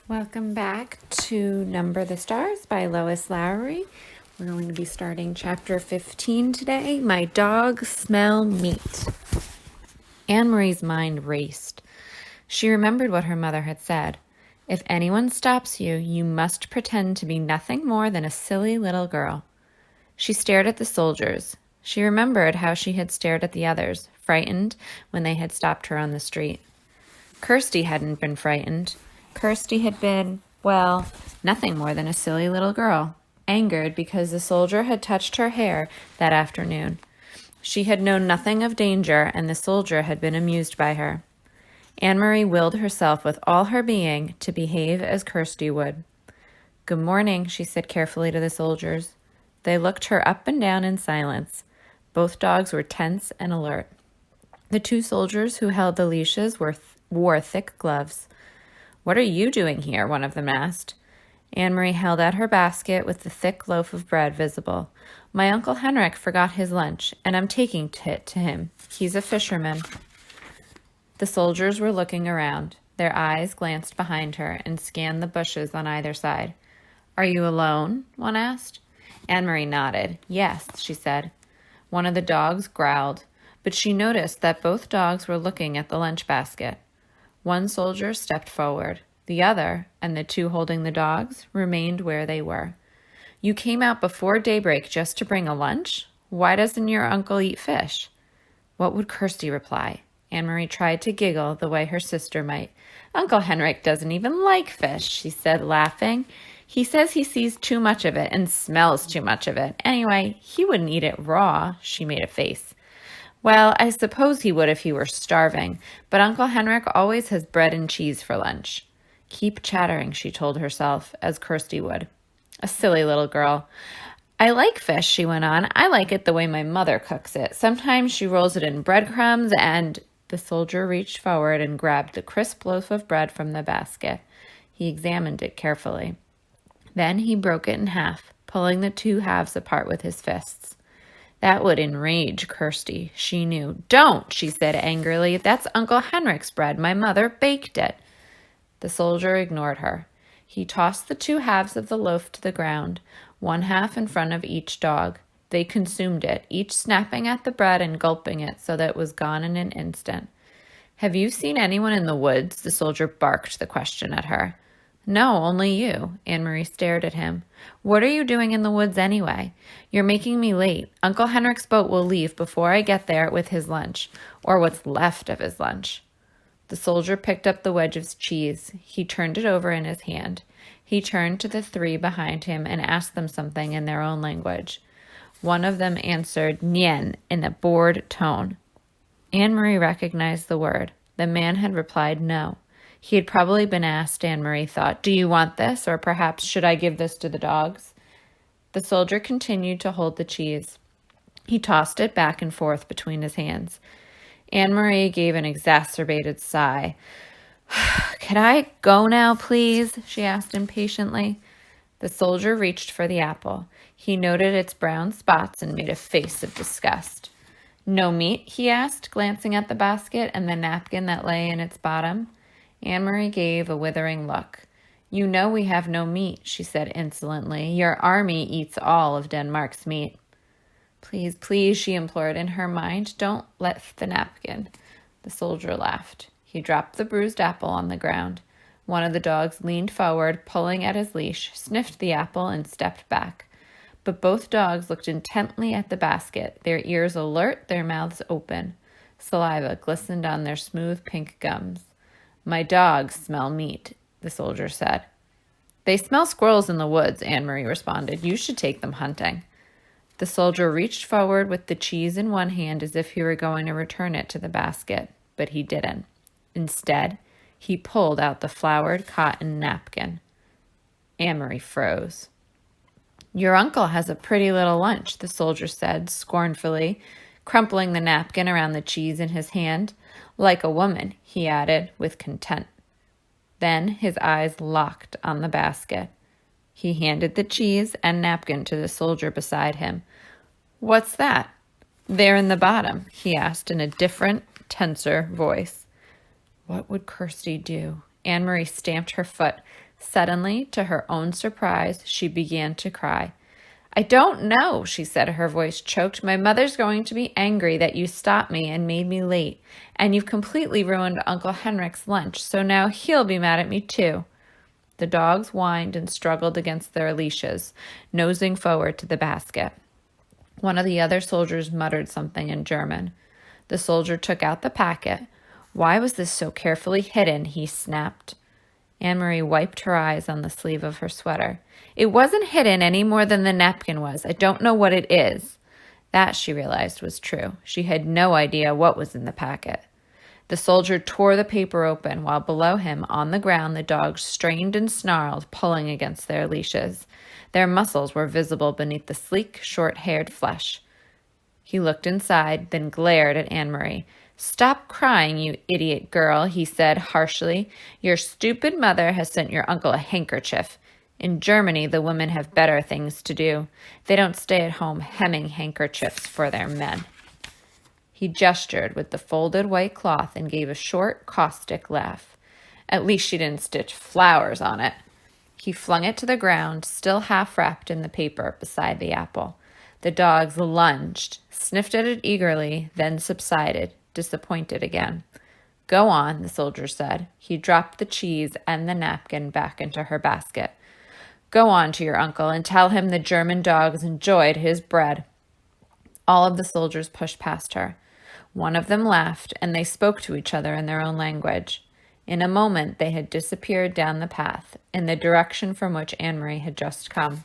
Welcome back to Number the Stars by Lois Lowry. We're going to be starting chapter 15 today. My dogs smell meat. Anne-Marie's mind raced. She remembered what her mother had said. If anyone stops you, you must pretend to be nothing more than a silly little girl. She stared at the soldiers. She remembered how she had stared at the others, frightened when they had stopped her on the street. Kirsty hadn't been frightened. Kirsty had been, well, nothing more than a silly little girl, angered because the soldier had touched her hair that afternoon. She had known nothing of danger, and the soldier had been amused by her. Anne-Marie willed herself with all her being to behave as Kirsty would. "Good morning," she said carefully to the soldiers. They looked her up and down in silence. Both dogs were tense and alert. The two soldiers who held the leashes wore thick gloves. "What are you doing here?" one of them asked. Anne-Marie held out her basket with the thick loaf of bread visible. "My Uncle Henrik forgot his lunch, and I'm taking it to him. He's a fisherman." The soldiers were looking around. Their eyes glanced behind her and scanned the bushes on either side. "Are you alone?" one asked. Anne-Marie nodded. "Yes," she said. One of the dogs growled, but she noticed that both dogs were looking at the lunch basket. One soldier stepped forward. The other, and the two holding the dogs, remained where they were. "You came out before daybreak just to bring a lunch? Why doesn't your uncle eat fish?" What would Kirsty reply? Anne-Marie tried to giggle the way her sister might. "Uncle Henrik doesn't even like fish," she said, laughing. "He says he sees too much of it and smells too much of it. Anyway, he wouldn't eat it raw." She made a face. "Well, I suppose he would if he were starving, but Uncle Henrik always has bread and cheese for lunch." "Keep chattering," she told herself, as Kirsty would. A silly little girl. "I like fish," she went on. "I like it the way my mother cooks it. Sometimes she rolls it in breadcrumbs and—" The soldier reached forward and grabbed the crisp loaf of bread from the basket. He examined it carefully. Then he broke it in half, pulling the two halves apart with his fists. That would enrage Kirsty, she knew. "Don't," she said angrily. "That's Uncle Henrik's bread. My mother baked it." The soldier ignored her. He tossed the two halves of the loaf to the ground, one half in front of each dog. They consumed it, each snapping at the bread and gulping it so that it was gone in an instant. "Have you seen anyone in the woods?" The soldier barked the question at her. "No, only you." Anne-Marie stared at him. "What are you doing in the woods anyway? You're making me late. Uncle Henrik's boat will leave before I get there with his lunch, or what's left of his lunch." The soldier picked up the wedge of cheese. He turned it over in his hand. He turned to the three behind him and asked them something in their own language. One of them answered "Nien" in a bored tone. Anne-Marie recognized the word. The man had replied no. He had probably been asked, Anne-Marie thought, "Do you want this? Or perhaps, should I give this to the dogs?" The soldier continued to hold the cheese. He tossed it back and forth between his hands. Anne-Marie gave an exacerbated sigh. "Can I go now, please?" she asked impatiently. The soldier reached for the apple. He noted its brown spots and made a face of disgust. "No meat?" he asked, glancing at the basket and the napkin that lay in its bottom. Anne-Marie gave a withering look. "You know we have no meat," she said insolently. "Your army eats all of Denmark's meat." "Please, please," she implored in her mind, "don't let the napkin." The soldier laughed. He dropped the bruised apple on the ground. One of the dogs leaned forward, pulling at his leash, sniffed the apple, and stepped back. But both dogs looked intently at the basket, their ears alert, their mouths open. Saliva glistened on their smooth pink gums. "My dogs smell meat," the soldier said. "They smell squirrels in the woods," Anne-Marie responded. "You should take them hunting." The soldier reached forward with the cheese in one hand as if he were going to return it to the basket, but he didn't. Instead, he pulled out the flowered cotton napkin. Anne-Marie froze. "Your uncle has a pretty little lunch," the soldier said scornfully, crumpling the napkin around the cheese in his hand. "Like a woman," he added with contempt. Then his eyes locked on the basket. He handed the cheese and napkin to the soldier beside him. "What's that there in the bottom?" he asked in a different, tenser voice. What would Kirsty do? Anne-Marie stamped her foot. Suddenly, to her own surprise, she began to cry. I don't know, she said, her voice choked. My mother's going to be angry that you stopped me and made me late, and you've completely ruined Uncle Henrik's lunch, so now he'll be mad at me too. The dogs whined and struggled against their leashes, nosing forward to the basket. One of the other soldiers muttered something in German. The soldier took out the packet. Why was this so carefully hidden? He snapped. Anne-Marie wiped her eyes on the sleeve of her sweater. It wasn't hidden any more than the napkin was. I don't know what it is. That, she realized, was true. She had no idea what was in the packet. The soldier tore the paper open, while below him, on the ground, the dogs strained and snarled, pulling against their leashes. Their muscles were visible beneath the sleek, short-haired flesh. He looked inside, then glared at Anne-Marie. Stop crying, you idiot girl, he said harshly. Your stupid mother has sent your uncle a handkerchief. In Germany, the women have better things to do. They don't stay at home hemming handkerchiefs for their men. He gestured with the folded white cloth and gave a short, caustic laugh. At least she didn't stitch flowers on it. He flung it to the ground, still half wrapped in the paper, beside the apple. The dogs lunged, sniffed at it eagerly, then subsided, disappointed again. Go on, the soldier said. He dropped the cheese and the napkin back into her basket. Go on to your uncle and tell him the German dogs enjoyed his bread. All of the soldiers pushed past her. One of them laughed, and they spoke to each other in their own language. In a moment, they had disappeared down the path, in the direction from which Anne-Marie had just come.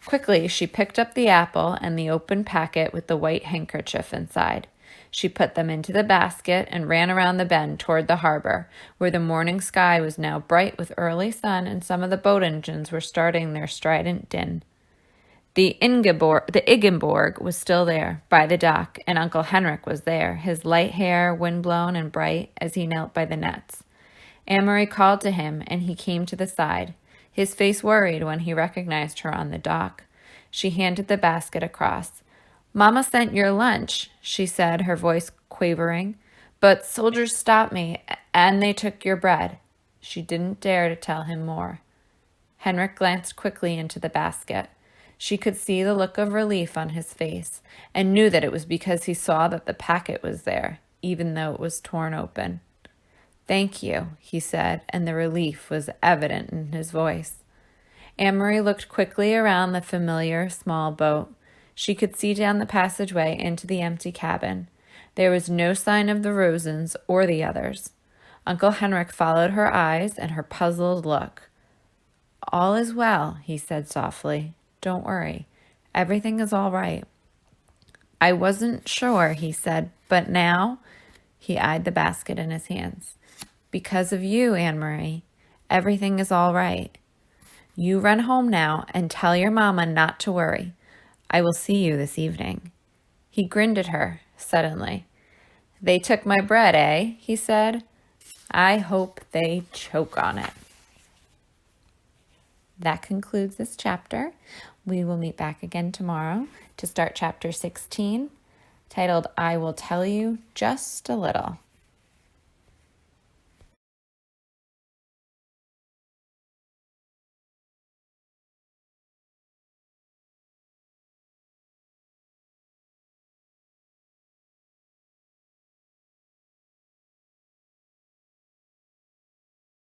Quickly, she picked up the apple and the open packet with the white handkerchief inside. She put them into the basket and ran around the bend toward the harbor, where the morning sky was now bright with early sun and some of the boat engines were starting their strident din. The Ingeborg was still there, by the dock, and Uncle Henrik was there, his light hair windblown and bright as he knelt by the nets. Anne-Marie called to him, and he came to the side, his face worried when he recognized her on the dock. She handed the basket across. Mama sent your lunch, she said, her voice quavering. But soldiers stopped me, and they took your bread. She didn't dare to tell him more. Henrik glanced quickly into the basket. She could see the look of relief on his face, and knew that it was because he saw that the packet was there, even though it was torn open. Thank you, he said, and the relief was evident in his voice. Anne-Marie looked quickly around the familiar small boat. She could see down the passageway into the empty cabin. There was no sign of the Rosens or the others. Uncle Henrik followed her eyes and her puzzled look. All is well, he said softly. Don't worry. Everything is all right. I wasn't sure, he said, but now, he eyed the basket in his hands. Because of you, Anne-Marie, everything is all right. You run home now and tell your mama not to worry. I will see you this evening. He grinned at her suddenly. They took my bread, eh? He said. I hope they choke on it. That concludes this chapter. We will meet back again tomorrow to start chapter 16, titled I Will Tell You Just a Little.